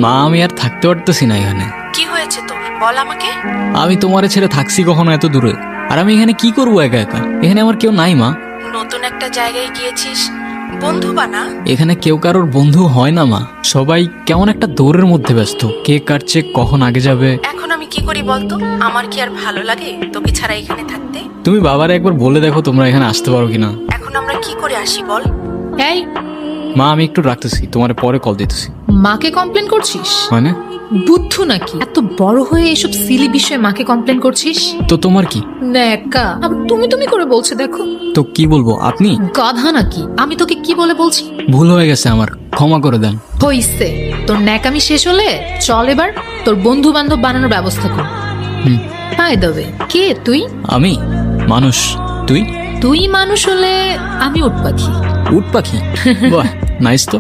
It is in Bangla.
মা আমি আর থাকতে পারতেছি না এখানে। কি হয়েছে তোর, বল আমাকে। আমি তোমারে ছেড়ে থাকছি কখনো এত দূরে, আর আমি এখানে কি করবো একা একা? এখানে আমার কেউ নাই মা। নতুন একটা জায়গায় গিয়েছিস, বন্ধু বানা। এখানে কেউ কারোর বন্ধু হয় না মা, সবাই কেমন একটা দৌড়ের মধ্যে ব্যস্ত, কে কাটছে কখন আগে যাবে। এখন আমি কি করি বলতো? আমার কি আর ভালো লাগে তোকে ছাড়া এখানে থাকতে? তুমি বাবারে একবার বলে দেখো তোমরা এখানে আসতে পারো কিনা। এখন আমরা কি করে আসি বল? এই, মা আমি একটু রাখতেছি, তোমার পরে কল দিতেছি। মাকে কমপ্লেন করছিস? মানে? বুদ্ধু নাকি? এত বড় হয়ে এসব সিলি বিষয়ে মাকে কমপ্লেন করছিস? তো তোমার কি? নেকা আবার তুমি তুমি করে বলছে, দেখো। তো কি বলবো, আপনি গাধা নাকি? আমি তোকে কি বলে বলছি? ভুল হয়ে গেছে আমার, ক্ষমা করে দেন। হইছে, তোর ন্যাকামি শেষ হলে চল এবার তোর বন্ধু বান্ধব বানানোর ব্যবস্থা কর। হুম। বাই দ্য ওয়ে, কে তুই? আমি মানুষ, তুই? তুই মানুষ হলে আমি উট পাখি। উট পাখি? বাহ, নাইস তো।